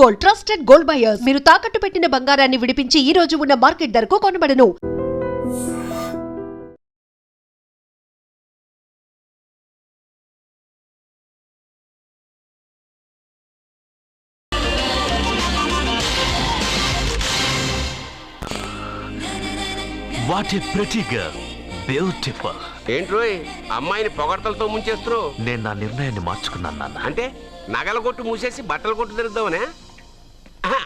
Gold, trusted gold buyers. మీరు తాకట్టు పెట్టిన బంగారాన్ని విడిపించి ఈ రోజు ఉన్న మార్కెట్ ధరకు కొనబడను. What a pretty girl, beautiful. ఏంట్రోయ్ అమ్మాయిని పొగడ్తలతో ముంచేస్తున్నావు? నేను నా నిర్ణయాన్ని మార్చుకున్నాను నాన్న. అంటే నగల కొట్టు మూసేసి బట్టల కొట్టు తిరుగుదామనే?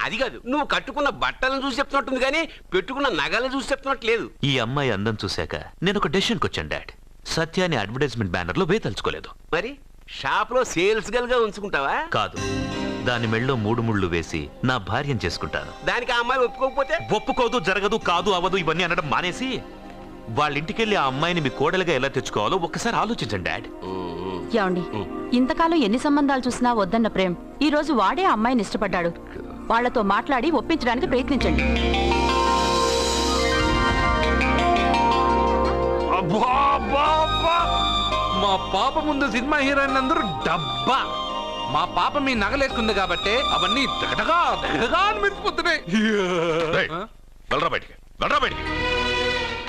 అది కాదు, నువ్వు కట్టుకున్న బట్టలను చూసి చెప్తున్నట్టుంది కానీ పెట్టుకున్న నగలను చూసి చెప్తున్నట్టు లేదు. ఈ అమ్మాయి అందం చూశాక నేను ఒక డెసిషన్కి వచ్చాను డాడ్. సత్యాన్ని అడ్వర్టైజ్మెంట్ బ్యానర్ లో వేయదలుచుకోలేదు. మరి షాప్ లో సేల్స్ గల్ గా ఉంచుకుంటావా? కాదు, దాని మెళ్ళో 3 ముళ్ళు వేసి నా భార్యను చేసుకుంటాను. దానికి ఆ అమ్మాయి ఒప్పుకోకపోతే? ఒప్పుకోదు, జరగదు, కాదు, అవదు ఇవన్నీ అనడం మానేసి వాళ్ళ ఇంటికెళ్ళి ఆ అమ్మాయిని మీ కోడలుగా ఎలా తెచ్చుకోవాలో ఒక్కసారి ఆలోచించండి డాడ్. ఏమండి, ఇంతకాలం ఎన్ని సంబంధాలు చూసినా వద్దన్న ప్రేమ్ ఈ రోజు వాడే అమ్మాయిని ఇష్టపడ్డాడు. వాళ్లతో మాట్లాడి ఒప్పించడానికి ప్రయత్నించండి. మా పాప ముందు సినిమా హీరోయిన్ అందరూ డబ్బా. మా పాప మీ నగలేసుకుంది కాబట్టి అవన్నీ దగదగా దగదగా అని మెరిసిపోతున్నాయి.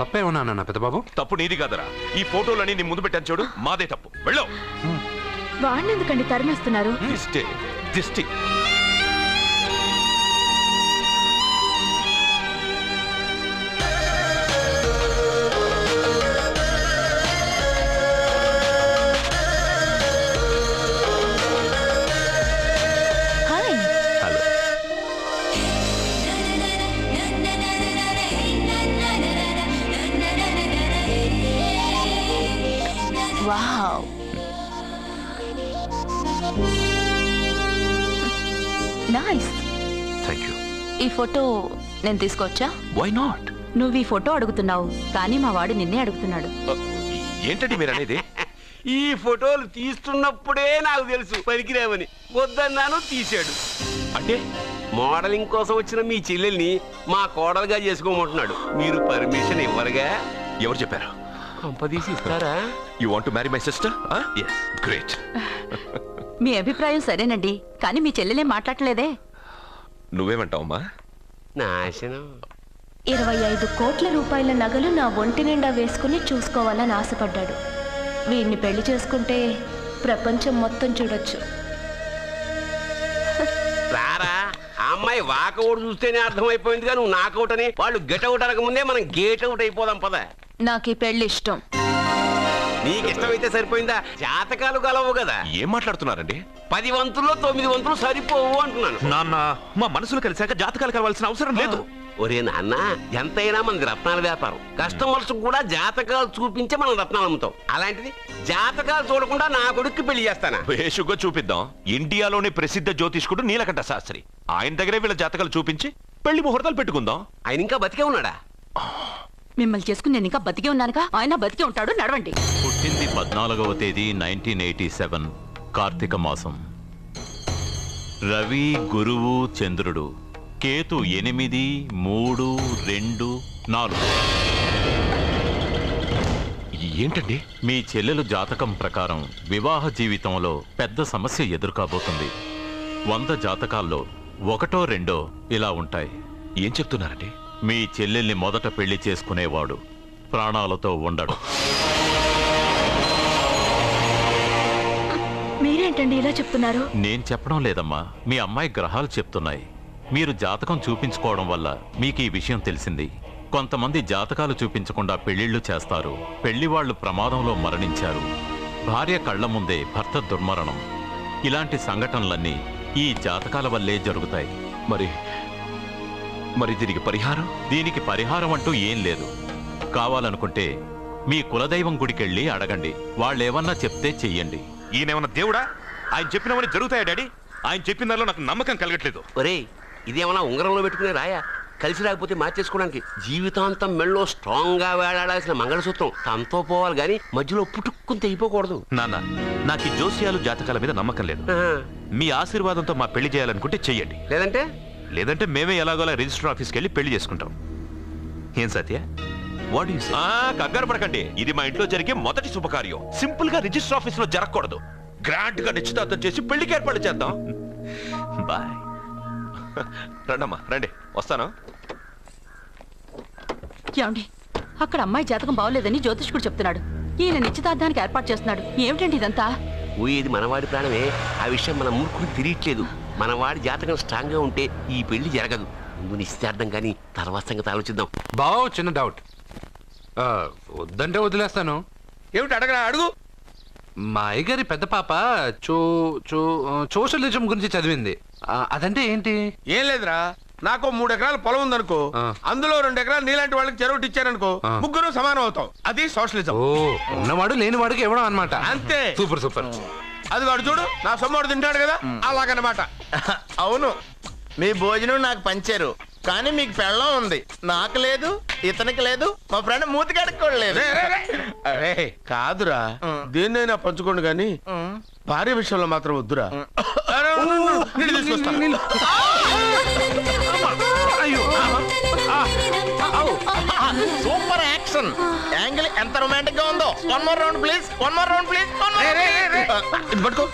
తప్పేమన్నా నాన్న పెద్ద బాబు? తప్పు నీది కాదరా. ఈ ఫోటోలని నీ ముందు పెట్టాను చూడు, మాదే తప్పు. వెళ్ళో. వాడిని ఎందుకండి తరిమేస్తున్నారు? దిష్టి. Wow, nice. Thank you. ఈ ఫోటో నేను తీసుకోవచ్చా? Why not? నువ్వు ఈ ఫోటో అడుగుతున్నావు కానీ మా వాడు నిన్నే అడుగుతున్నాడు. ఏంటండి మీరు అనేది? ఈ ఫోటోలు తీస్తున్నప్పుడే నాకు తెలుసు పనికిరావని. వద్దన్నాను, తీశాడు. అంటే మోడలింగ్ కోసం వచ్చిన మీ చెల్లెల్ని మా కోడలుగా చేసుకోమంటున్నాడు. మీరు పర్మిషన్ ఇవ్వరుగా? ఎవరు చెప్పారు? కంపదీసి ఇస్తారా? You want to marry my sister? yes. Great. మీ అభిప్రాయం సరేనండి, కానీ మీ చెల్లెలే మాట్లాడలేదే. నువ్వేమంటావమ్మా? నాశనం. 25 కోట్ల రూపాయల నగలు నా ఒంటి నిండా వేసుకుని చూసుకోవాలని ఆశపడ్డాడు. వీడిని పెళ్లి చేసుకుంటే ప్రపంచం మొత్తం చూడొచ్చు. రారా, ఆ అమ్మాయి వాకౌట్ చూస్తేనే అర్థమైపోయిందిగా నువ్వు నాకౌట్ అని. వాళ్ళు గెట్అవుట్ అనక ముందే మనం గేట్ అవుట్ అయిపోదాం పద. నాకు ఈ పెళ్లి ఇష్టం. నీకు ఇష్టమైతే సరిపోయిందా? జాతకాలు కలవు కదా. ఏం మాట్లాడుతున్నారండి? 10 వంతుల్లో 9 వంతులు సరిపోవు అంటున్నాను. నాన్న, మా మనసులు కలిసాక జాతకాలు కలవాల్సిన అవసరం లేదు. ఒరే నాన్న, ఎంతైనా మనది రత్నాల వ్యాపారం. కస్టమర్స్ కూడా జాతకాలు చూపించే మనం రత్నాలు అమ్ముతాం. అలాంటిది జాతకాలు చూడకుండా నా కొడుక్కి పెళ్లి చేస్తానా? వేషుగా చూపిద్దాం. ఇండియాలోని ప్రసిద్ధ జ్యోతిష్కుడు నీలకంఠ శాస్త్రి, ఆయన దగ్గరే వీళ్ళ జాతకాలు చూపించి పెళ్లి ముహూర్తాలు పెట్టుకుందాం. ఆయన ఇంకా బతికే ఉన్నాడా? మిమ్మల్ని చేసుకుని నేను ఇంకా బతికే ఉన్నానుగా. ఆయన బతికే ఉంటాడు. నడవండి. పుట్టింది 14వ తేదీ 1987 కార్తీక మాసం. రవి, గురువు, చంద్రుడు. కేతు 8, 3, 2, 4. ఏంటండి? మీ చెల్లెలు జాతకం ప్రకారం వివాహ జీవితంలో పెద్ద సమస్య ఎదుర్కోబోతుంది. 100 జాతకాల్లో 1, 2 ఇలా ఉంటాయి. ఏం చెప్తున్నారండి? మీ చెల్లెల్ని మొదట పెళ్లి చేసుకునేవాడు ప్రాణాలతో ఉండడు. మీరేంటండి ఇలా చెప్తున్నారు? నేను చెప్పడం లేదమ్మా, మీ అమ్మాయి గ్రహాలు చెప్తున్నాయి. మీరు జాతకం చూపించుకోవడం వల్ల మీకు ఈ విషయం తెలిసింది. కొంతమంది జాతకాలు చూపించకుండా పెళ్లిళ్లు చేస్తారు. పెళ్లివాళ్లు ప్రమాదంలో మరణించారు. భార్య కళ్ల ముందే భర్త దుర్మరణం. ఇలాంటి సంఘటనలన్నీ ఈ జాతకాల వల్లే జరుగుతాయి. మరి దీనికి పరిహారం? దీనికి పరిహారం అంటూ ఏం లేదు. కావాలనుకుంటే మీ కులదైవం గుడికెళ్ళి అడగండి. వాళ్ళేమన్నా చెప్తే చెయ్యండి. ఈయనేమన్నా దేవుడా? ఆయన చెప్పినవన్నీ జరుగుతాయా డాడీ? ఆయన చెప్పిన దానిలో నాకు నమ్మకం కలగట్లేదు. ఒరేయ్, ఇదేమన్నా ఉంగరంలో పెట్టుకునే రాయా? కలిసి రాకపోతే మార్చేసుకోవడానికి జీవితాంతం మెళ్ళో స్ట్రాంగ్ గా వేలాడాల్సిన మంగళసూత్రం తనతో పోవాలి గాని మధ్యలో పుట్టుక్కుని తెగిపోకూడదు. నాన్న, నాకు ఈ జోస్యాలు జాతకాల మీద నమ్మకం లేదు. మీ ఆశీర్వాదంతో మా పెళ్లి చేయాలనుకుంటే చెయ్యండి. లేదంటే మేమే ఎలాగోలా రిజిస్టర్ ఆఫీస్కి వెళ్ళి పెళ్లి చేసుకుంటాం. ఏం సత్య? What you say? కంగారు పడకండి. ఇది మా ఇంట్లో జరిగే మొదటి శుభకార్యం. సింపుల్ గా రిజిస్టర్ ఆఫీస్ లో జరగకూడదు. గ్రాండ్ గా నిశ్చితార్థం చేసి పెళ్లికి ఏర్పాటు చేద్దాం. బాయ్. రండమ్మా రండి, వస్తాను. ఏమండి, అక్కడ అమ్మాయి జాతకం బాగోలేదని జ్యోతిష్కుడు చెప్తున్నాడు. ఈయన నిశ్చితార్థానికి ఏర్పాటు చేస్తున్నాడు. ఏమిటండి ఇదంతా? పోయేది మనవాడి ప్రాణమే. ఆ విషయం మన మూర్ఖుడు తెలియట్లేదు. మనవాడి జాతకం స్ట్రాంగ్ గా ఉంటే ఈ పెళ్లి జరగదు. ముందు నిశ్చితార్థం కానీ తర్వాత సంగతి ఆలోచిద్దాం. బావ చిన్న డౌట్. వద్దంటే వదిలేస్తాను. ఏమిటి అడగరా, అడుగు. మా అయ్యగారి పెద్ద పాప సోషలిజం గురించి చదివింది. అదంటే ఏంటి? ఏం లేదురా, నాకు 3 ఎకరాల పొలం ఉందనుకో, అందులో 2 ఎకరాలు నీలాంటి వాళ్ళకి చెరువు ఇచ్చారనుకో, ముగ్గురు సమానం అవుతాం. అది సోషలిజం. ఓ, ఉన్నవాడు లేనివాడికి ఇవ్వడం అన్నమాట. అంతే. Super super. అది వాడు చూడు, నా సొమ్మడు తింటాడు కదా, అలాగనమాట. అవును, మీ భోజనం నాకు పంచారు, కానీ మీకు పెళ్ళం ఉంది, నాకు లేదు, ఇతనికి లేదు, మా ఫ్రెండ్ మూతి కడుక్కోలేదు. అరే కాదురా, దేన్నైనా పంచుకోండి గాని భార్య విషయంలో మాత్రం వద్దురా. నీళ్ళు తీసుకొస్తాను. సూపర్ యాక్షన్ యాంగిల్ ఎంత రొమాంటిక్ గా ఉందో. 1 more round please, 1 more round please. ఇది పట్టుకో.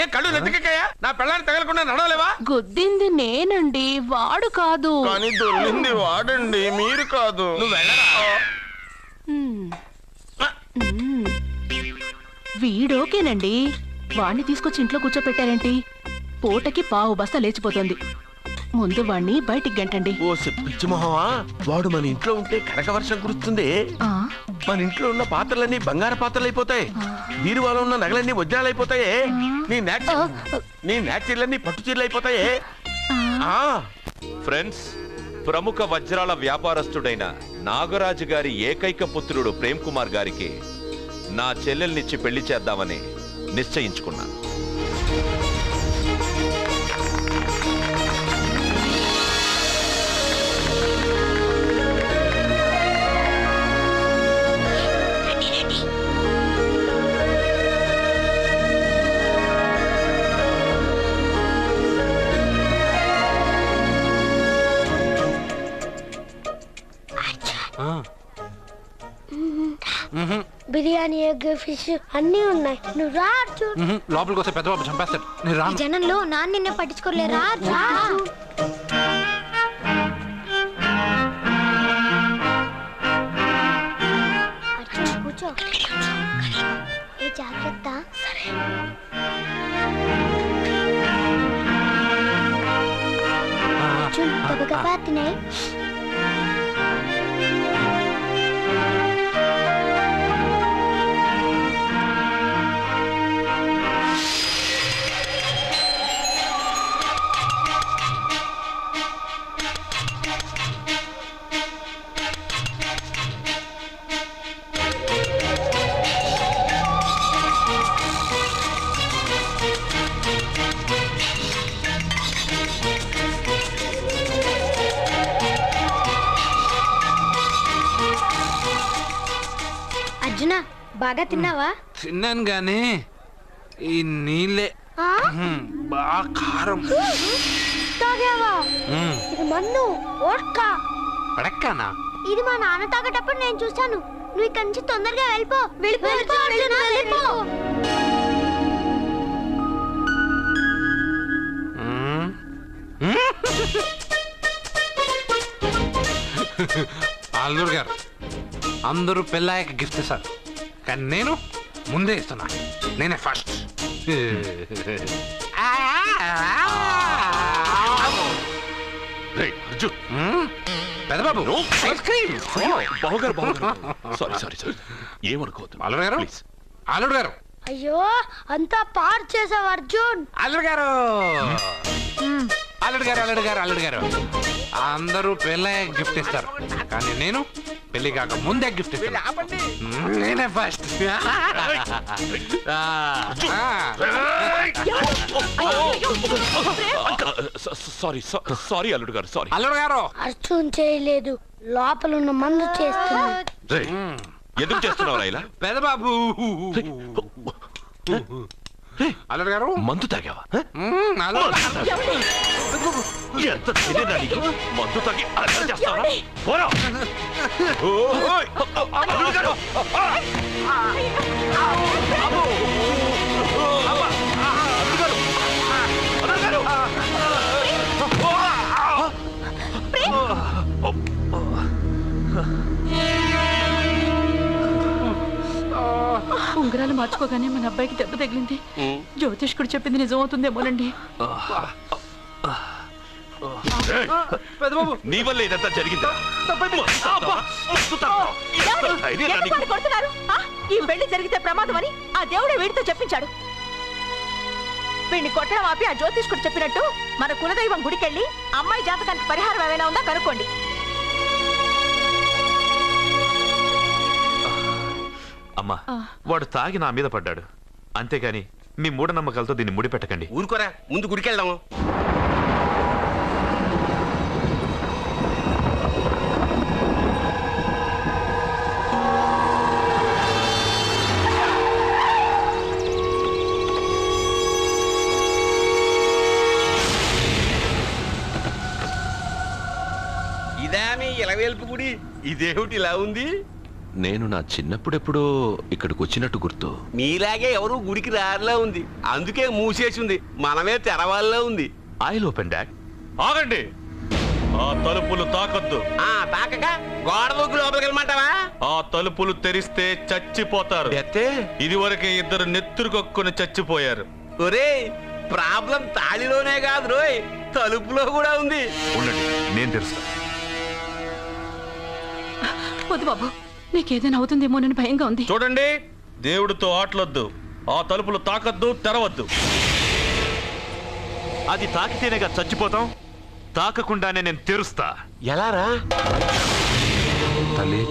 ఏ కళ్ళు నెత్తికెక్కాయా? నా పెళ్ళాన్ని తగలకుండా నడవలేవా? గుద్దింది నేనండి, వాడు కాదు. కానీ దొల్లింది వాడండి, మీరు కాదు. నువ్వు వెళ్ళరా. వీడోకేనండి, వాణ్ణి తీసుకొచ్చి ఇంట్లో కూర్చోపెట్టారేంటి? పూటకి పావు బస్తా లేచిపోతుంది. ముందు వాణ్ణి బయటికి గంటండి. ఓ పిచ్చి మొహమా, వాడు మన ఇంట్లో ఉంటే కనక వర్షం కురుస్తుంది. మన ఇంట్లో ఉన్న పాత్రలన్నీ బంగారు పాత్రలు అయిపోతాయి, బీరువాలో ఉన్న నగలన్నీ వజ్రాలు అయిపోతాయి, నీ నాచీర్లన్నీ పట్టు చీరలు అయిపోతాయి. ఫ్రెండ్స్, ప్రముఖ వజ్రాల వ్యాపారస్తుడైన నాగరాజు గారి ఏకైక పుత్రుడు ప్రేమ్ కుమార్ గారికి నా చెల్లెల్నిచ్చి పెళ్లి చేద్దామని నిశ్చయించుకున్నాను. బిర్యానీ, ఎగ్, ఫిష్ అన్నీ ఉన్నాయి. నువ్వు రా అర్జున్. లోపలికి వస్తే పెద్ద బాబు చంపేస్తాడు. నేను రాను. జనంలో నాన్న నిన్నే పట్టించుకోలే. రా అర్జున్, కూర్చో. ఏ జాగ్రత్త. అర్జున్, గబగబా తినేయ్. అర్జున, బాగా తిన్నావా? తిన్నాను గానీ ఈ నీళ్ళే బాగా కారం. తాగావా? ఇది మన్ను, వోడ్కా. పడక్కనా? ఇది మా నాన్న తాగేటప్పుడు నేను చూశాను. నువ్వు ఇక్కడి నుంచి తొందరగా వెళ్ళిపో. వెళ్ళిపో అర్జున, వెళ్ళిపో. అల్లుడు గారు, అందరూ పెళ్ళాయక గిఫ్ట్ ఇస్తారు, కానీ నేను ముందే ఇస్తున్నా. నేనే ఫస్ట్. పెద్దబాబు, ఏమనుకోవద్దు. అల్లుడు గారు, అల్లుడు గారు. అయ్యో, అంతా పాడు చేసావు అర్జున్. అల్లుడు గారు, అల్లుడు గారు, అల్లుడు గారు, అల్లుడు గారు, అందరూ పెళ్ళాయక గిఫ్ట్ ఇస్తారు, కానీ నేను పెళ్లి కాక ముందే గిఫ్ట్ ఇస్తాను. నేనే ఫస్ట్. సారీ అల్లుడు గారు, సారీ. అల్లుడు గారు, అర్జున్ చేయలేదు, లోపల ఉన్న మందు చేస్తుంది. ఎందుకు చేస్తున్నావు ఇలా? పెద్దబాబు. అల్లుడు గారు, మందు తాగావా? ఎంత తెలియదా నీకు? మందు తాగి అలా చేస్తావా? పోరా! ఓయ్! అల్లుడు గారు! అల్లుడు గారు! మార్చుకోగానే మన అబ్బాయికి దెబ్బ తగిలింది. జ్యోతిష్కుడు చెప్పింది నిజమవుతుందేమోనండి. నీ వల్ల ఇదంతా జరిగిందా? ఈ పెళ్లి జరిగితే ప్రమాదం అని ఆ దేవుడే వీడితో చెప్పించాడు. వీడిని కొట్టడం ఆపి ఆ జ్యోతిష్కుడు చెప్పినట్టు మన కులదైవం గుడికెళ్ళి అమ్మాయి జాతకానికి పరిహారం ఏమైనా ఉందా కనుక్కోండి. అమ్మా, వాడు తాగి నా మీద పడ్డాడు, అంతేగాని మీ మూఢనమ్మకాలతో దీన్ని ముడిపెట్టకండి. ఊరుకోరా, ముందు గుడికెళ్దాము. ఇదా మీ ఇలవేల్పు గుడి? ఇదేమిటి ఇలా ఉంది? నేను నా చిన్నప్పుడెప్పుడో ఇక్కడికి వచ్చినట్టు గుర్తు. మీలాగే ఎవరు గుడికి రారులా ఉంది, అందుకే మూసేసి ఉంది. మనమే తెరవాళ్ళలో ఉంది. I'll open dad. ఆగండి, ఆ తలుపులు తాకొద్దు. తాకక గోడ దూకి లోపలికి వెళ్ళమంటావా? ఆ తలుపులు తెరిస్తే చచ్చిపోతారు. ఇదివరకే ఇద్దరు నెత్తురుకొక్కుని చచ్చిపోయారు. ఒరే, ప్రాబ్లం తాళిలోనే కాదు రోయ్, తలుపులో కూడా ఉంది. ఉండండి, నేను తెరుస్తా. వద్దు బాబు, నీకేదైనా అవుతుందేమోనని భయంగా ఉంది. చూడండి, దేవుడితో ఆటలొద్దు. ఆ తలుపులు తాకద్దు, తెరవద్దు. అది తాకితేనేగా చచ్చిపోతాం, తాకకుండానే నేను తెరుస్తా. ఎలారా? తల్లి,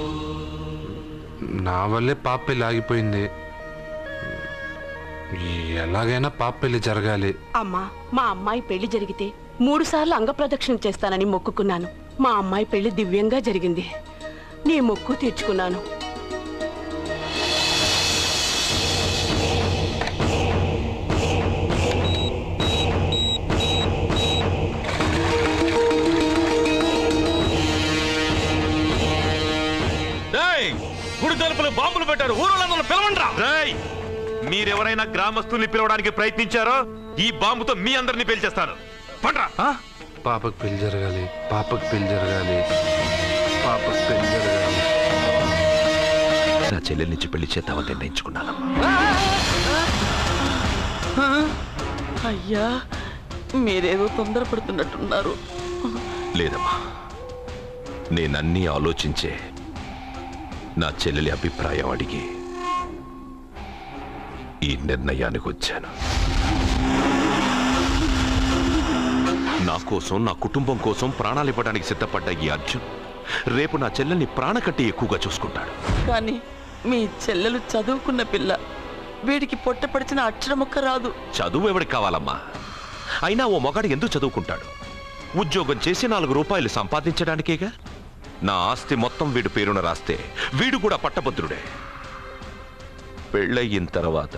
నా వల్లే పాప పెళ్లి ఆగిపోయింది. ఎలాగైనా పాప పెళ్లి జరగాలి. అమ్మా, మా అమ్మాయి పెళ్లి జరిగితే 3 సార్లు అంగప్రదక్షిణ చేస్తానని మొక్కుకున్నాను. మా అమ్మాయి పెళ్లి దివ్యంగా జరిగింది. నీ మొక్కు తీర్చుకున్నాను. గుడి తలుపులు బాంబులు పెట్టారు, ఊరోళ్ళందరూ పిలవండ్రా. మీరెవరైనా గ్రామస్తుల్ని పిలవడానికి ప్రయత్నించారో ఈ బాంబుతో మీ అందరినీ పేల్చేస్తాను. పండ్రా. పాపకు పెళ్లి జరగాలి, పాపకు పెళ్లి జరగాలి, పాపకు పెళ్లి జరగాలి. నా చెల్లెల నుంచి పెళ్లి చేద్దామని నిర్ణయించుకున్నాను. అయ్యా, మీరేదో తొందరపడుతున్నట్టున్నారు. లేదమ్మా, నేనన్నీ ఆలోచించే నా చెల్లెలి అభిప్రాయం అడిగి ఈ నిర్ణయానికి వచ్చాను. నా కోసం, నా కుటుంబం కోసం ప్రాణాలు ఇవ్వడానికి సిద్ధపడ్డ ఈ అర్జున్ రేపు నా చెల్లెల్ని ప్రాణకట్టి ఎక్కువగా చూసుకుంటాడు. కానీ మీ చెల్లెలు చదువుకున్న పిల్ల, వీడికి పొట్టపడిచిన అక్షరముక్క రాదు. చదువు ఎవడికి కావాలమ్మా? అయినా ఓ మగాడు ఎందుకు చదువుకుంటాడు? ఉద్యోగం చేసి 4 రూపాయలు సంపాదించడానికేగా. నా ఆస్తి మొత్తం వీడు పేరున రాస్తే వీడు కూడా పట్టభద్రుడే. పెళ్ళయిన తర్వాత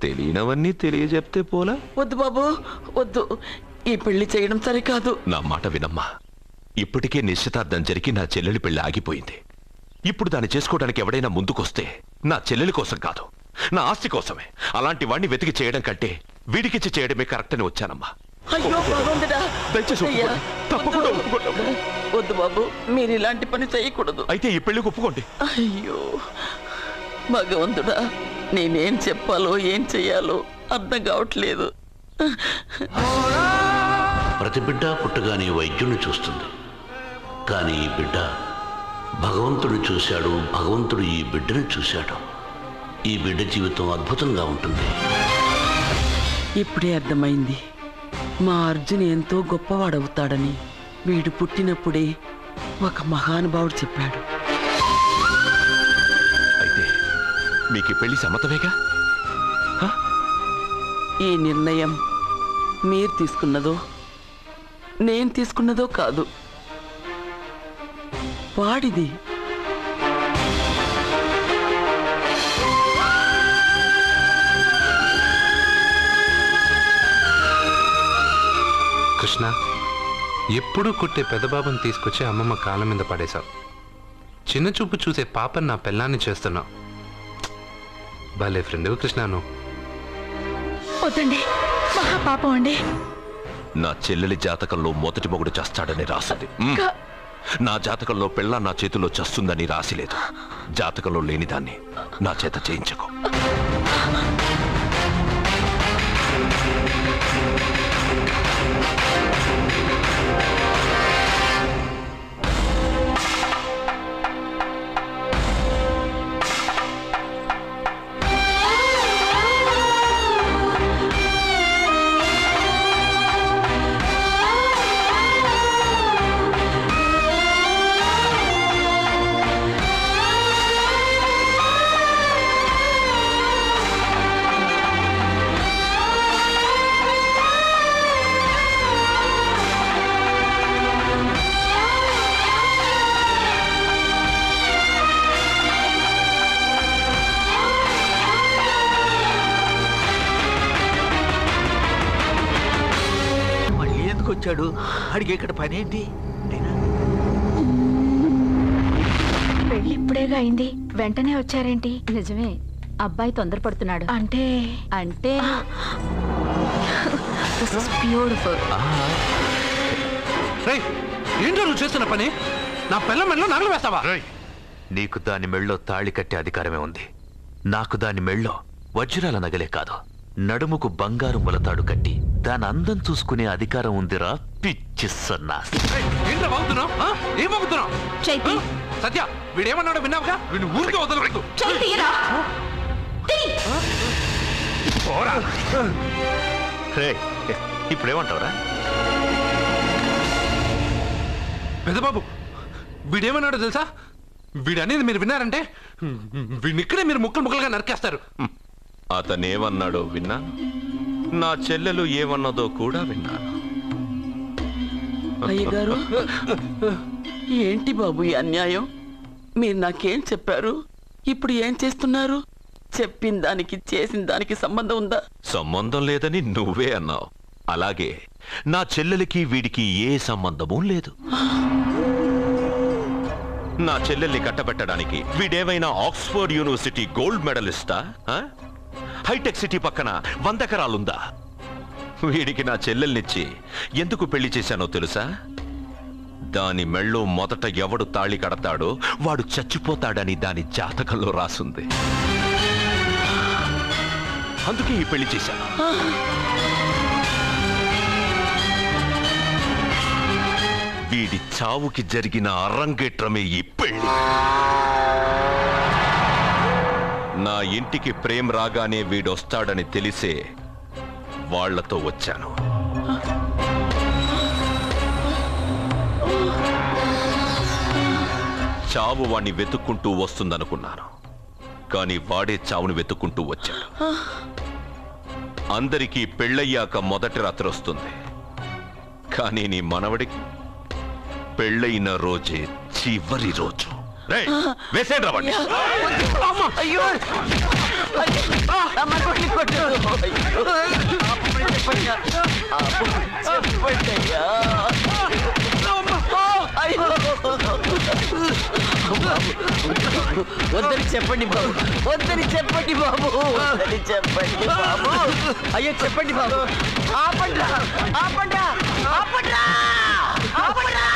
తెలియనవన్నీ తెలియజెప్తే పోలా? వద్దు బాబు, వద్దు. ఈ పెళ్లి చేయడం సరికాదు. నా మాట వినమ్మా. ఇప్పటికే నిశ్చితార్థం జరిగి నా చెల్లెలి పెళ్లి ఆగిపోయింది. ఇప్పుడు దాన్ని చేసుకోవడానికి ఎవడైనా ముందుకొస్తే నా చెల్లెలి కోసం కాదు, నా ఆస్తి కోసమే. అలాంటి వాడిని వెతికి చేయడం కంటే వీడికిచ్చి చేయడమే కరెక్ట్ అని వచ్చానమ్మా. అయ్యో భగవంతుడా, దయచేసి ఒప్పుకోండి. తప్పకుండా ఒప్పుకోండి. వద్దు బాబు, మీరు ఇలాంటి పని చేయకూడదు. అయితే ఈ పెళ్లికి ఒప్పుకోండి. అయ్యో భగవంతుడా, నేనేం చెప్పాలో ఏం చెయ్యాలో అర్థం కావట్లేదు. ప్రతి బిడ్డ పుట్టగానే వైద్యుని చూస్తుంది, కానీ ఈ బిడ్డ భగవంతుడు చూశాడు, భగవంతుడు ఈ బిడ్డను చూశాడు. ఈ బిడ్డ జీవితం అద్భుతంగా ఉంటుంది. ఇప్పుడే అర్థమైంది, మా అర్జున్ ఎంతో గొప్పవాడవుతాడని. వీడు పుట్టినప్పుడే ఒక మహానుభావుడు చెప్పాడు. అయితే మీకు పెళ్లి సమ్మతమేగా? ఈ నిర్ణయం మీరు తీసుకున్నదో నేను తీసుకున్నదో కాదు, వాడిది. కృష్ణ, ఎప్పుడూ కొట్టే పెద్దబాబుని తీసుకొచ్చి అమ్మమ్మ కాళ్ళ మీద పడేశావు. చిన్న చూపు చూసే పాపని నా పెళ్ళాన్ని చేస్తున్నావు. భలే ఫ్రెండ్ కృష్ణను. వద్దండి, మహాపాపం అండి. నా చెల్లెలి జాతకంలో మొదటి మొగుడు చేస్తాడని రాసింది. నా జాతకంలో పెళ్ళ నా చేతిలో చస్తుందని రాసిలేదు. జాతకంలో లేనిదాన్ని నా చేత చేయించకు. వచ్చాడు, అడిగి ఇక్కడ పని ఏంటి? పెళ్లి ఇప్పుడేగా అయింది, వెంటనే వచ్చారేంటి? నిజమే, అబ్బాయి తొందరపడుతున్నాడు. అంటే అంటే బ్యూటిఫుల్. ఏంటో నువ్వు చేస్తున్న పని? నా పిల్ల మెళ్ళో నగలు వేస్తావా? నీకు దాని మెళ్ళో తాళి కట్టే అధికారమే ఉంది. నాకు దాని మెళ్ళో వజ్రాల నగలే కాదు, నడుముకు బంగారు ములతాడు కట్టి దాని అందం చూసుకునే అధికారం ఉందిరా పిచ్చి సన్నాసి. సత్య, వీడేమన్నాడో విన్నావుగా? వీడిని ఊరికే వదలకూడదు. ఇప్పుడేమంటావురా? పెద్దబాబు, వీడేమన్నాడో తెలుసా? వీడనేది మీరు విన్నారంటే వీడిని ఇక్కడే మీరు ముక్కలు ముక్కలుగా నరికేస్తారు. అతనేమన్నాడో విన్నాను, నా చెల్లెలు ఏమన్నదో కూడా విన్నాను. అయ్యగారు, ఏంటి బాబు ఈ అన్యాయం? మీరు నాకేం చెప్పారు, ఇప్పుడు ఏం చేస్తున్నారు? చెప్పిన దానికి చేసిన దానికి సంబంధం ఉందా? సంబంధం లేదని నువ్వే అన్నావు. అలాగే నా చెల్లెలికి వీడికి ఏ సంబంధమూ లేదు. నా చెల్లెల్ని కట్టబెట్టడానికి వీడేమైనా ఆక్స్ఫర్డ్ యూనివర్సిటీ గోల్డ్ మెడలిస్టా? హైటెక్ సిటీ పక్కన 100 ఎకరాలుందా? వీడికి నా చెల్లెల్నిచ్చి ఎందుకు పెళ్లి చేశానో తెలుసా? దాని మెళ్ళో మొదట ఎవడు తాళి కడతాడో వాడు చచ్చిపోతాడని దాని జాతకంలో రాసుంది. అందుకే ఈ పెళ్లి చేశాను. వీడి చావుకి జరిగిన అరంగేట్రమే ఈ పెళ్లి. నా ఇంటికి ప్రేమ రాగానే వీడొస్తాడని తెలిసే వాళ్లతో వచ్చాను. చావు వాణ్ణి వెతుక్కుంటూ వస్తుందనుకున్నాను, కానీ వాడే చావుని వెతుక్కుంటూ వచ్చాడు. అందరికీ పెళ్ళయ్యాక మొదటి రాత్రి వస్తుంది, కానీ నీ మనవడికి పెళ్ళైన రోజే చివరి రోజు. వేసేంద్ర వాడిని. వద్దని చెప్పండి బాబు, వద్దని చెప్పండి బాబు, వద్దని చెప్పండి బాబు. అయ్యో చెప్పండి బాబు. ఆపండ్రా, ఆపండ్రా, ఆపండ్రా, ఆపండ్రా.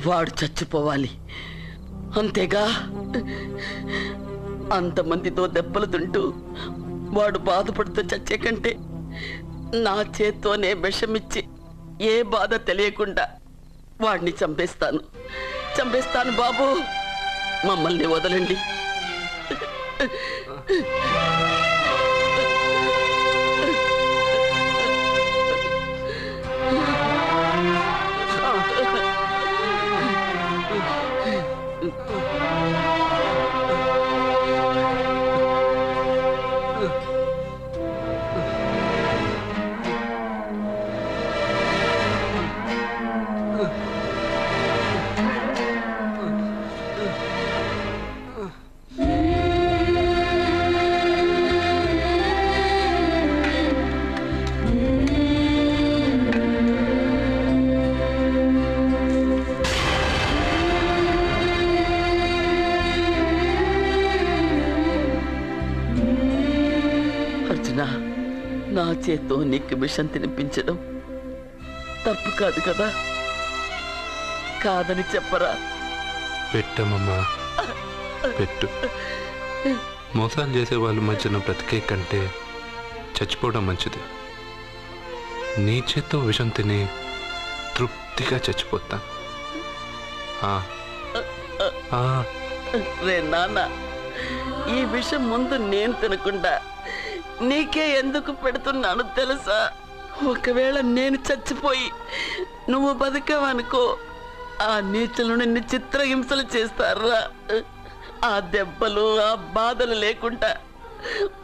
వాడు చచ్చిపోవాలి అంతేగా. అంతమందితో దెబ్బలు తింటూ వాడు బాధపడుతూ చచ్చే కంటే నా చేత్తోనే విషమిచ్చి ఏ బాధ తెలియకుండా వాడిని చంపేస్తాను, చంపేస్తాను బాబు. మమ్మల్ని వదలండి. నా చేత్తో నీకు విషం తినిపించడం తప్పు కాదు కదా? కాదని చెప్పరా? పెట్టమ్మా, పెట్టు. మోసాలు చేసే వాళ్ళ మధ్యన బ్రతికే కంటే చచ్చిపోవడం మంచిది. నీ చేత్తో విషం తిని తృప్తిగా చచ్చిపోతా. రే నాన్న, ఈ విషయం ముందు నేను తినకుండా నీకే ఎందుకు పెడుతున్నాను తెలుసా? ఒకవేళ నేను చచ్చిపోయి నువ్వు బతికావనుకో, ఆ నీచులు నిన్ను చిత్రహింసలు చేస్తారా? ఆ దెబ్బలు ఆ బాధలు లేకుండా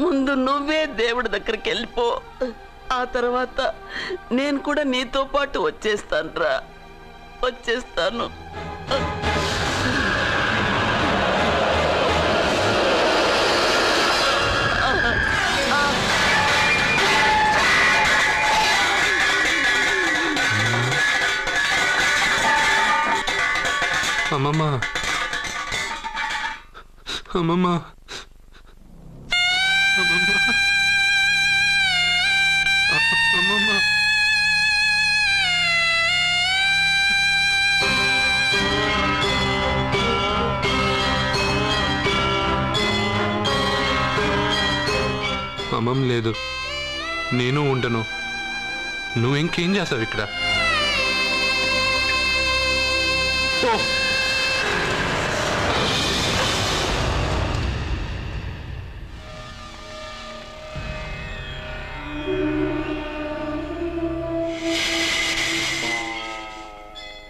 ముందు నువ్వే దేవుడి దగ్గరికి వెళ్ళిపో. ఆ తర్వాత నేను కూడా నీతో పాటు వచ్చేస్తానురా, వచ్చేస్తాను. అమ్మమ్మ, అమ్మమ్మ, అమ్మమ్మ, అమ్మమ్మ. అమ్మమ్మ లేదు, నేను ఉండను. నువ్వు ఇంకేం చేస్తావు ఇక్కడ?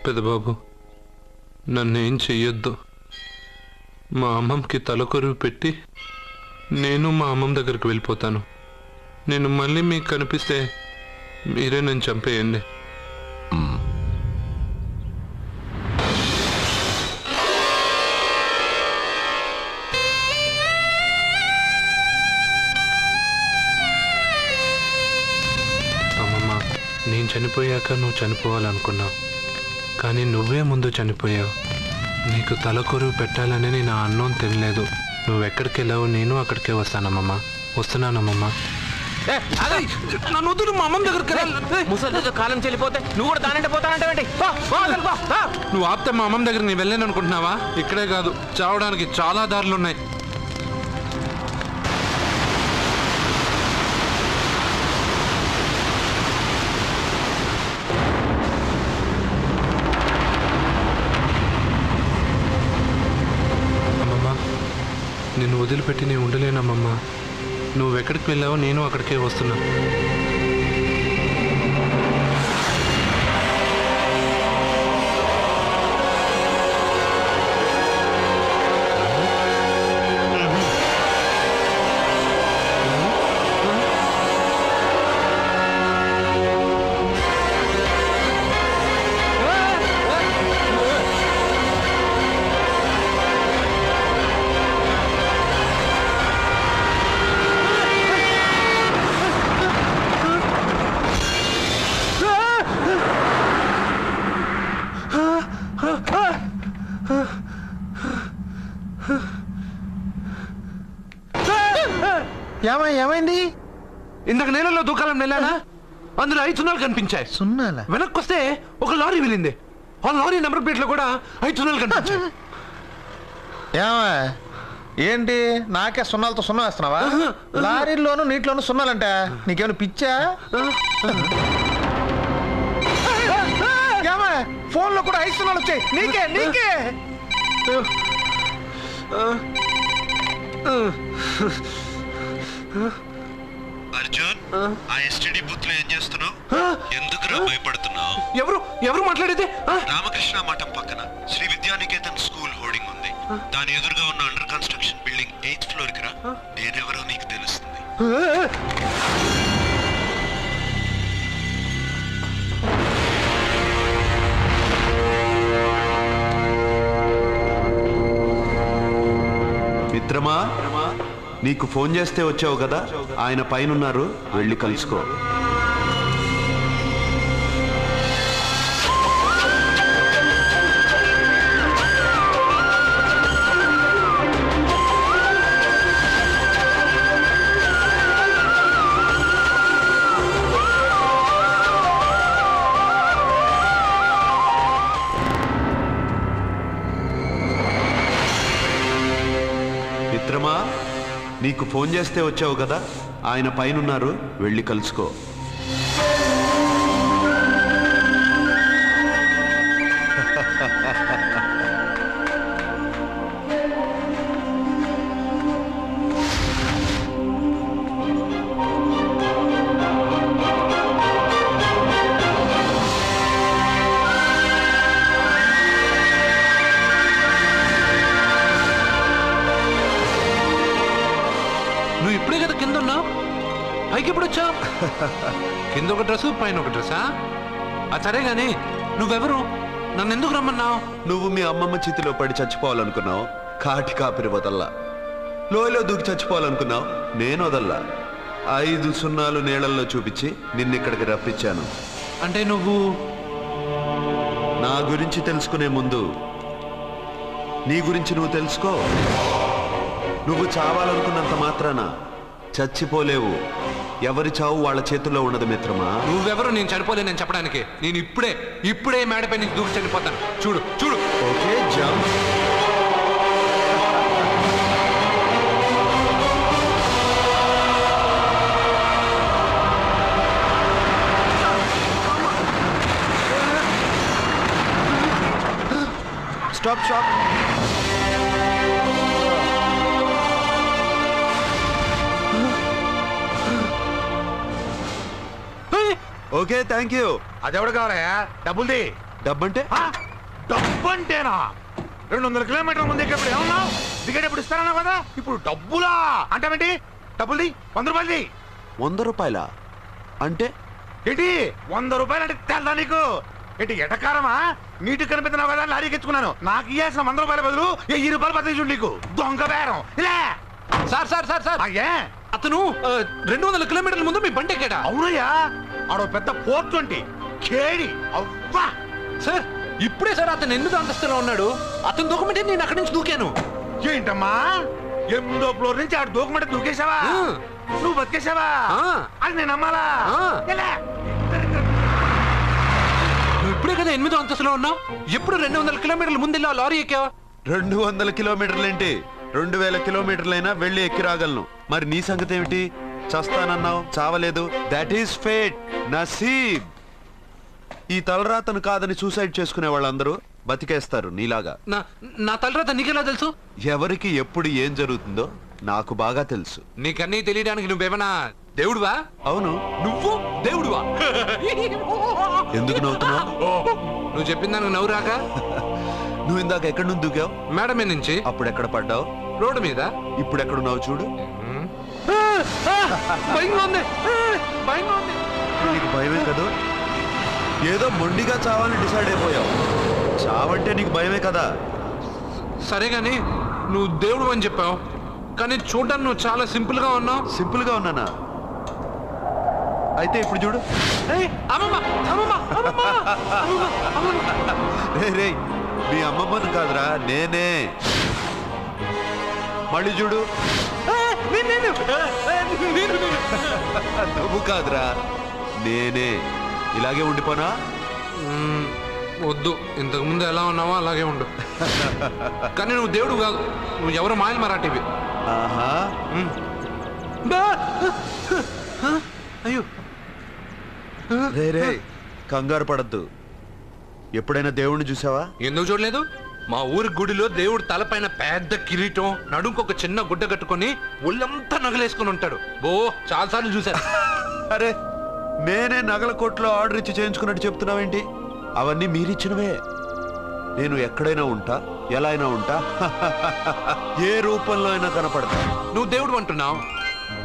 పెద్దబాబు, నన్నేం చెయ్యొద్దు. మా అమ్మమ్మకి తలకొరువు పెట్టి నేను మా అమ్మమ్మ దగ్గరికి వెళ్ళిపోతాను. నేను మళ్ళీ మీకు కనిపిస్తే మీరే నన్ను చంపేయండి. అమ్మమ్మ, నేను చనిపోయాక నువ్వు చనిపోవాలనుకున్నావు, కానీ నువ్వే ముందు చనిపోయావు. నీకు తలకొరువు పెట్టాలని నేను ఆ అన్నం తినలేదు. నువ్వెక్కడికి వెళ్ళావు, నేను అక్కడికే వస్తానమ్మమ్మ. వస్తున్నానమ్మమ్మ. నన్ను వద్దు, మా అమ్మమ్మ దగ్గరికి ముసలితో కాలం చెల్లిపోతే నువ్వు కూడా దానంటే పోతానంటే నువ్వు ఆపితే మా అమ్మమ్మ దగ్గర నేను వెళ్ళాను అనుకుంటున్నావా? ఇక్కడే కాదు, చావడానికి చాలా దారులు ఉన్నాయి. నిన్ను వదిలిపెట్టి నేను ఉండలేనమ్మమ్మా. నువ్వెక్కడికి వెళ్ళావో నేను అక్కడికే వస్తున్నా. ఏమైంది? ఇందాక నేలలో దూకాలం వెళ్ళానా, అందులో 5 సున్నాలు కనిపించాయి. సున్నాలా? వెనక్కి వస్తే ఒక లారీ వెళ్ళింది. ఆ లారీ నెంబర్ ప్లేట్ లో కూడా 5 సున్నాలు కనిపించాయి. ఏంటి నాకే సున్నాలతో సున్నా వేస్తున్నావా? లారీల్లోనూ నీటిలోనూ సున్నాలంట. నీకేమైనా పిచ్చా? ఫోన్ లో కూడా 5 సున్నాలు వచ్చాయి. నీకే నీకే అర్జున్, ఆ ఎస్టీడీ బూత్ లో ఏం చేస్తున్నావు? ఎందుకురా భయపడుతున్నావు? ఎవరు మాట్లాడేది? రామకృష్ణ మఠం పక్కన శ్రీ విద్యానికేతన్ స్కూల్ హోర్డింగ్ ఉంది. దాని ఎదురుగా ఉన్న under construction building 8th floor కి రా. నేనెవరో నీకు తెలుస్తుంది. మిత్రమా, నీకు ఫోన్ చేస్తే వచ్చావు కదా, ఆయన పైనున్నారు, వెళ్ళి కలుసుకో. మిత్రమా, నీకు ఫోన్ చేస్తే వచ్చావు కదా, ఆయన పైనున్నారు, వెళ్ళి కలుసుకో. పైకి ఎప్పుడు వచ్చావు? కింద ఒక డ్రెస్ పైన ఒక డ్రెస్సా? సరే గాని నువ్వెవరు? నన్ను ఎందుకు రమ్మన్నావు? నువ్వు మీ అమ్మమ్మ చేతిలో పడి చచ్చిపోవాలనుకున్నావు, కాటి కాపిరి వదల్లా. లోయలో దూకి చచ్చిపోవాలనుకున్నావు, నేను వదల్లా. 5 సున్నాలు నీళ్ళల్లో చూపించి నిన్నిక్కడికి రప్పించాను. అంటే నువ్వు నా గురించి తెలుసుకునే ముందు నీ గురించి నువ్వు తెలుసుకో. నువ్వు చావాలనుకున్నంత మాత్రాన చచ్చిపోలేవు. ఎవరి చావు వాళ్ళ చేతుల్లో ఉండదు మిత్రమా. నువ్వెవరు నేను చనిపోలేనని చెప్పడానికి? నేను ఇప్పుడే మేడపై నుంచి దూకి చనిపోతాను. చూడు చూడు. Okay jump. Stop stop. Okay thank you. అదెవడు కావాలయా? డబ్బుల్ది. డబ్బంటే? డబ్బు అంటేనా? 200 కిలోమీటర్ల ముందు ఎక్కడప్పుడు ఏమన్నావు? టికెట్ ఎప్పుడు ఇస్తారన్నావు కదా, ఇప్పుడు డబ్బులా అంటావేంటి? డబ్బుల్ది. 100 రూపాయలది. 100 రూపాయలా అంటే ఏంటి? 100 రూపాయలు అంటే తెల్దా నీకు? ఏంటి ఎటకారమా? నీటి కనిపిస్తున్నావు కదా లారీకి ఎత్తుకున్నాను. నాకు ఇయ్యాల్సిన 100 రూపాయల బదులు 1000 రూపాయలు బతికి నీకు. దొంగ బేరం. ఇలా సార్ సార్ సార్ సార్ అయ్యే అతను 200 కిలోమీటర్ల ముందు మీ బండి ఎక్కాడా? అవునయ్యా, ఆడో పెద్ద 420 కేడి. అవ్వా సార్ ఇప్పుడే సార్ అతను 8వ అంతస్తులో ఉన్నాడు. అతను దూకమంటే నేను అక్కడి నుంచి దూకాను. ఏంటమ్మా 8వ ఫ్లోర్ నుంచి ఆడు దూకమంటే దూకేశావా? నువ్వు బతికేశావా? అది నేను నమ్మాలా? నువ్వు ఇప్పుడే కదా 8వ అంతస్తులో ఉన్నావు. ఎప్పుడు 200 కిలోమీటర్ల ముందు వెళ్ళి లారీ ఎక్కావా? 200 కిలోమీటర్లేంటి, 2000 కిలోమీటర్లైనా వెళ్ళి ఎక్కి రాగలను. మరి నీ సంగతి ఏమిటి? చస్తానన్నావు, చావలేదు. That is fate, నసీబ్. ఈ తలరాతను కాదని సూసైడ్ చేసుకునే వాళ్ళందరూ బతికేస్తారు నీలాగా. నా తలరాత నీకెలా తెలుసు? ఎవరికి ఎప్పుడు ఏం జరుగుతుందో నాకు బాగా తెలుసు. నీకన్నీ తెలియడానికి నువ్వేమన్నా దేవుడువా? అవును. నువ్వు దేవుడువా? ఎందుకు నవ్వుతున్నావు? నువ్వు చెప్పిన దానికి నవ్వు రాక? నువ్వు ఇందాక ఎక్కడి నుంచి దూకావు? మేడం మీద నుంచి. అప్పుడు ఎక్కడ పడ్డావు? రోడ్డు మీద. ఇప్పుడు ఎక్కడున్నావు చూడు. భయంగా ఉంది. నీకు భయమే కదా? ఏదో మొండిగా చావాలని డిసైడ్ అయిపోయావు. చావంటే నీకు భయమే కదా? సరే గాని నువ్వు దేవుడు అని చెప్పావు, కానీ చూడడానికి నువ్వు చాలా సింపుల్ గా ఉన్నావు. సింపుల్ గా ఉన్నానా? అయితే ఇప్పుడు చూడు. రే మీ అమ్మమ్మను కాదురా, నేనే. మళ్ళీ చూడు. నువ్వు కాదురా, నేనే. ఇలాగే ఉండిపోనా? వద్దు, ఇంతకు ముందు ఎలా ఉన్నావో అలాగే ఉండు. కానీ నువ్వు దేవుడు కాదు, నువ్వు ఎవరో మాయలు మరాఠీవి. అయ్యో రే కంగారు పడద్దు. ఎప్పుడైనా దేవుణ్ణి చూసావా? ఎందుకు చూడలేదు? మా ఊరి గుడిలో దేవుడు తలపైన పెద్ద కిరీటం, నడుంకొక చిన్న గుడ్డ కట్టుకొని ఒళ్ళంతా నగలేసుకుని ఉంటాడు. చాలాసార్లు చూశాను. అరే నేనే నగల కొట్లో ఆర్డర్ ఇచ్చి చేయించుకున్నట్టు చెప్తున్నావేంటి? అవన్నీ మీరిచ్చినవే. నేను ఎక్కడైనా ఉంటా, ఎలా అయినా ఉంటా, ఏ రూపంలో అయినా కనపడతా. నువ్వు దేవుడు అంటున్నావు.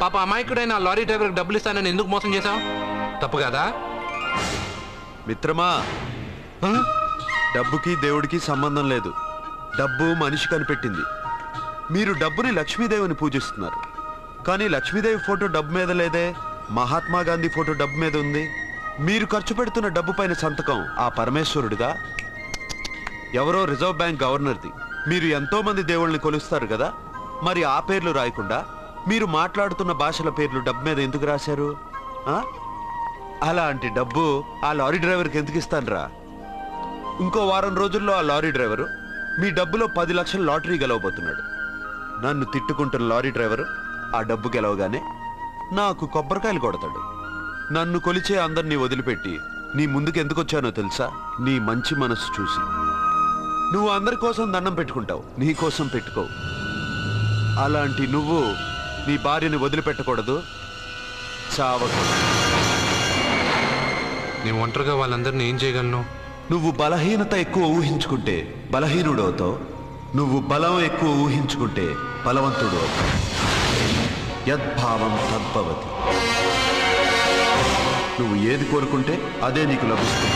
పాప అమాయకుడైన లారీ డ్రైవర్కి డబ్బులు ఇస్తానని ఎందుకు మోసం చేశావు? తప్పు కదా మిత్రమా? డబ్బుకి దేవుడికి సంబంధం లేదు. డబ్బు మనిషి కనిపెట్టింది. మీరు డబ్బుని లక్ష్మీదేవిని పూజిస్తున్నారు, కానీ లక్ష్మీదేవి ఫోటో డబ్బు మీద లేదే. మహాత్మా గాంధీ ఫోటో డబ్బు మీద ఉంది. మీరు ఖర్చు పెడుతున్న డబ్బు పైన సంతకం ఆ పరమేశ్వరుడిగా, ఎవరో రిజర్వ్ బ్యాంక్ గవర్నర్ది. మీరు ఎంతో మంది దేవుళ్ళని కొలుస్తారు కదా, మరి ఆ పేర్లు రాయకుండా మీరు మాట్లాడుతున్న భాషల పేర్లు డబ్బు మీద ఎందుకు రాశారు? అలాంటి డబ్బు ఆ లారీ డ్రైవర్కి ఎందుకు ఇస్తానురా? ఇంకో వారం రోజుల్లో ఆ లారీ డ్రైవరు మీ డబ్బులో 10 లక్షల లాటరీ గెలవబోతున్నాడు. నన్ను తిట్టుకుంటున్న లారీ డ్రైవరు ఆ డబ్బు గెలవగానే నాకు కొబ్బరికాయలు కొడతాడు. నన్ను కొలిచే అందరినీ వదిలిపెట్టి నీ ముందుకు ఎందుకు వచ్చానో తెలుసా? నీ మంచి మనసు చూసి. నువ్వు అందరి కోసం దండం పెట్టుకుంటావు, నీ కోసం పెట్టుకోవు. అలాంటి నువ్వు నీ భార్యని వదిలిపెట్టకూడదు, చావకూడదు. నీ ఒంటరిగా వాళ్ళందరినీ ఏం చేయగలను? నువ్వు బలహీనత ఎక్కువ ఊహించుకుంటే బలహీనుడు అవుతావు. నువ్వు బలం ఎక్కువ ఊహించుకుంటే బలవంతుడు అవుతావు. యద్భావం తద్భవతి. నువ్వు ఏది కోరుకుంటే అదే నీకు లభిస్తుంది.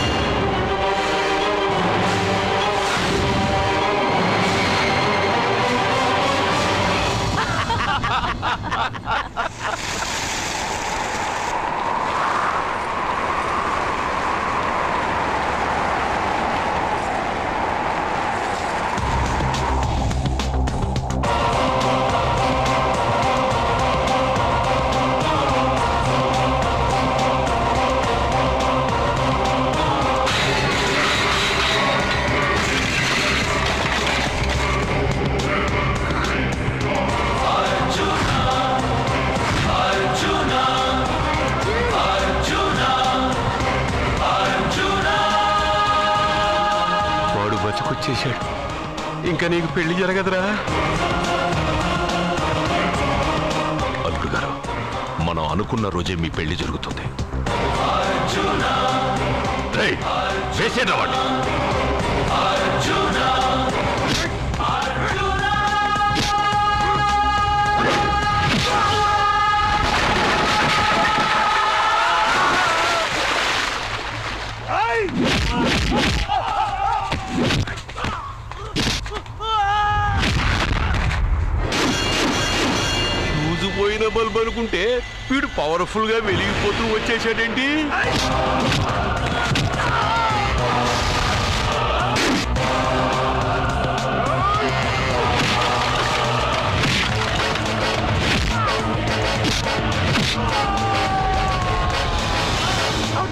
బతుకొచ్చేశాడు. ఇంకా నీకు పెళ్లి జరగదురా. అల్లుడు గారు, మనం అనుకున్న రోజే మీ పెళ్లి జరుగుతుంది. వేసేనా వాడిని? పోయిన బల్బ్ అనుకుంటే వీడు పవర్ఫుల్ గా వెలిగిపోతూ వచ్చేసాడేంటి?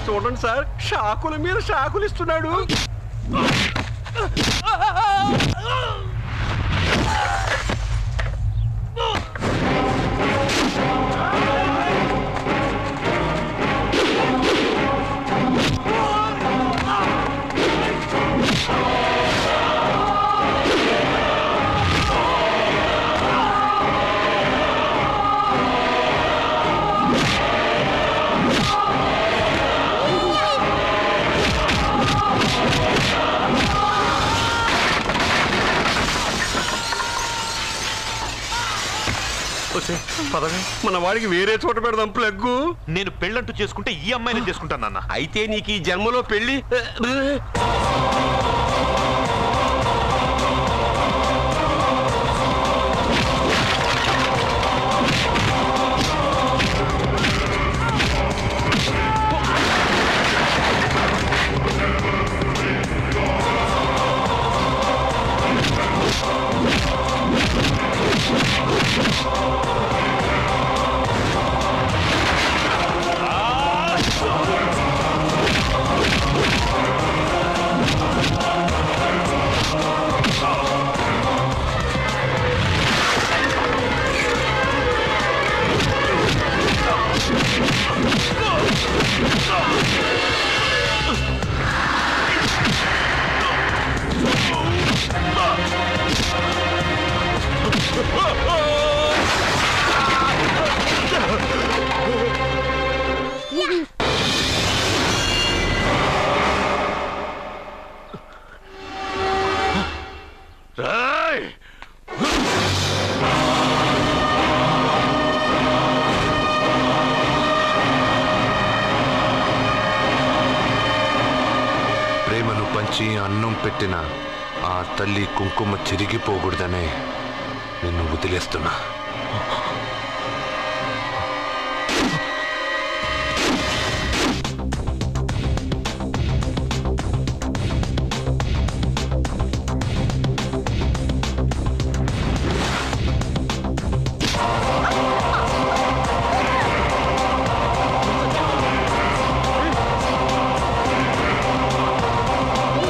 చూడండి సార్, షాకుల మీద షాకులు ఇస్తున్నాడు. మన వాడికి వేరే చోట పెడదాం ప్లగ్గు. నేను పెళ్ళంటూ చేసుకుంటే ఈ అమ్మాయిని చేసుకుంటాను నాన్న. అయితే నీకు ఈ జన్మలో పెళ్లి. ప్రేమను పంచి అన్నం పెట్టిన ఆ తల్లి కుంకుమ చెరిగిపోకూడదనే నిన్ను వదిలేస్తున్నా.